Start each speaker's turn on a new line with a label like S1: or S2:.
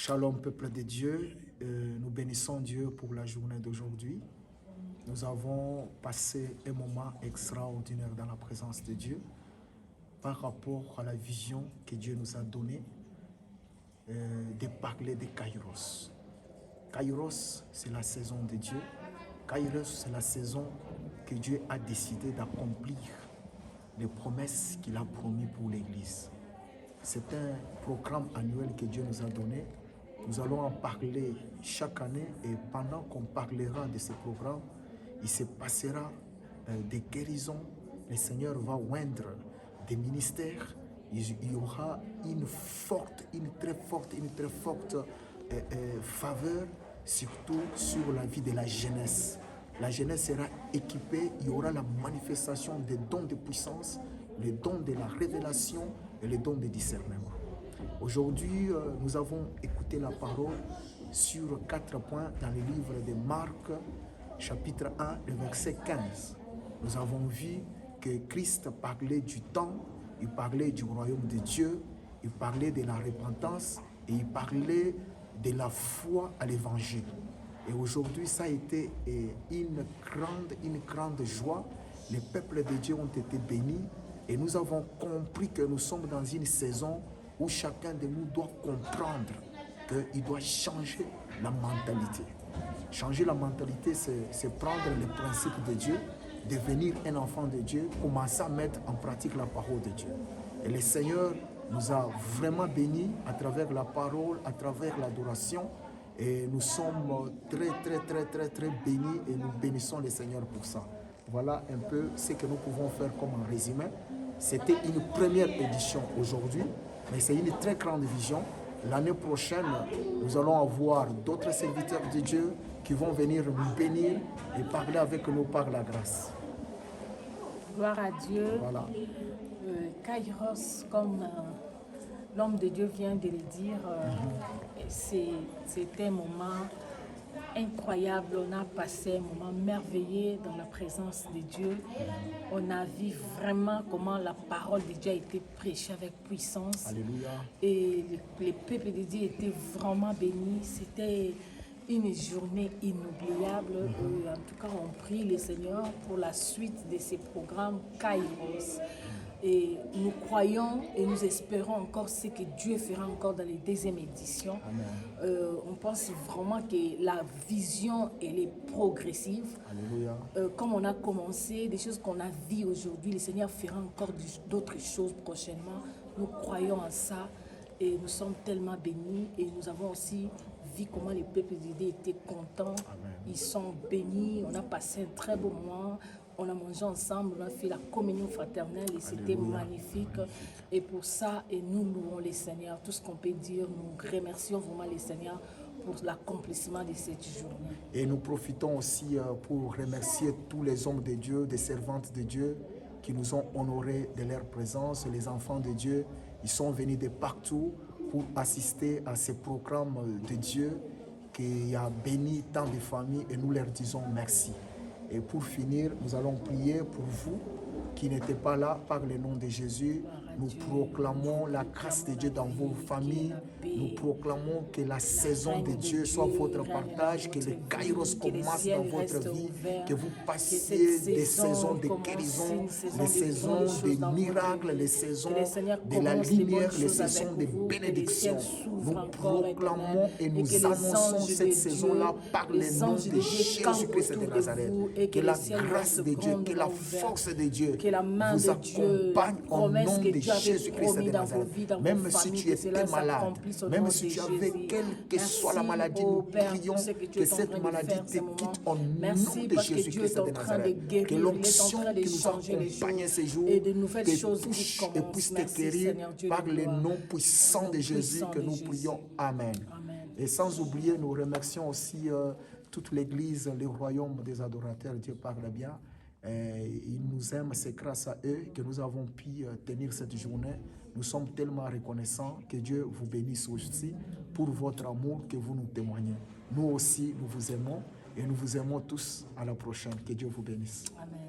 S1: Shalom, peuple de Dieu. Nous bénissons Dieu pour la journée d'aujourd'hui. Nous avons passé un moment extraordinaire dans la présence de Dieu par rapport à la vision que Dieu nous a donnée de parler de Kairos. Kairos, c'est la saison de Dieu. Kairos, c'est la saison que Dieu a décidé d'accomplir les promesses qu'il a promis pour l'Église. C'est un programme annuel que Dieu nous a donné. Nous allons en parler chaque année et pendant qu'on parlera de ce programme, il se passera des guérisons. Le Seigneur va oindre des ministères. Il y aura une très forte faveur, surtout sur la vie de la jeunesse. La jeunesse sera équipée, il y aura la manifestation des dons de puissance, les dons de la révélation et les dons de discernement. Aujourd'hui, nous avons écouté la parole sur 4 points dans le livre de Marc, chapitre 1, le verset 15. Nous avons vu que Christ parlait du temps, il parlait du royaume de Dieu, il parlait de la repentance et il parlait de la foi à l'évangile. Et aujourd'hui, ça a été une grande joie. Les peuples de Dieu ont été bénis et nous avons compris que nous sommes dans une saison où chacun de nous doit comprendre qu'il doit changer la mentalité. Changer la mentalité, c'est prendre les principes de Dieu, devenir un enfant de Dieu, commencer à mettre en pratique la parole de Dieu. Et le Seigneur nous a vraiment bénis à travers la parole, à travers l'adoration. Et nous sommes très bénis et nous bénissons le Seigneur pour ça. Voilà un peu ce que nous pouvons faire comme un résumé. C'était une première édition aujourd'hui, mais c'est une très grande vision. L'année prochaine, nous allons avoir d'autres serviteurs de Dieu qui vont venir nous bénir et parler avec nous par la grâce.
S2: Gloire à Dieu.
S1: Voilà.
S2: Kairos, comme l'homme de Dieu vient de le dire, c'est un moment incroyable. On a passé un moment merveilleux dans la présence de Dieu. On a vu vraiment comment la parole de Dieu a été prêchée avec puissance.
S1: Alléluia.
S2: Et les peuples de Dieu étaient vraiment bénis. C'était une journée inoubliable. En tout cas, on prie le Seigneur pour la suite de ces programmes Kairos. Et nous croyons et nous espérons encore ce que Dieu fera encore dans les deuxièmes éditions. On pense vraiment que la vision, elle est progressive.
S1: Alléluia.
S2: Comme on a commencé, des choses qu'on a vues aujourd'hui, le Seigneur fera encore d'autres choses prochainement. Nous croyons en ça et nous sommes tellement bénis. Et nous avons aussi vu comment les peuples d'Idée étaient contents.
S1: Amen.
S2: Ils sont bénis. On a passé un très beau moment. On a mangé ensemble, on a fait la communion fraternelle et c'était magnifique. Et pour ça, et nous louons les Seigneurs. Tout ce qu'on peut dire, nous remercions vraiment les Seigneurs pour l'accomplissement de cette journée.
S1: Et nous profitons aussi pour remercier tous les hommes de Dieu, des servantes de Dieu qui nous ont honorés de leur présence. Les enfants de Dieu, ils sont venus de partout pour assister à ces programmes de Dieu qui a béni tant de familles et nous leur disons merci. Et pour finir, nous allons prier pour vous qui n'étaient pas là par le nom de Jésus. Nous proclamons la grâce de Dieu dans vos familles. Nous proclamons que la saison de Dieu soit votre partage, que le Kairos commence dans votre vie, que vous passiez des saisons de guérison, les saisons de miracles, les saisons de la lumière, les saisons de bénédiction. Nous proclamons et nous annonçons cette saison-là par le nom de Jésus-Christ de Nazareth. Que la grâce de Dieu, que la force de Dieu vous accompagne au nom de Jésus-Christ de Nazareth. Même si tu étais malade, même si tu avais quelle que soit la maladie, nous prions que cette maladie te quitte au nom de Jésus-Christ de Nazareth. Que l'onction qui nous accompagne ces jours te touche et puisse te guérir par le nom puissant de Jésus que nous prions. Amen. Et sans oublier, nous remercions aussi toute l'Église, le royaume des adorateurs. Dieu parle bien. Ils nous aiment, c'est grâce à eux que nous avons pu tenir cette journée. Nous sommes tellement reconnaissants. Que Dieu vous bénisse aussi pour votre amour que vous nous témoignez. Nous aussi, nous vous aimons et nous vous aimons tous. À la prochaine. Que Dieu vous bénisse.
S2: Amen.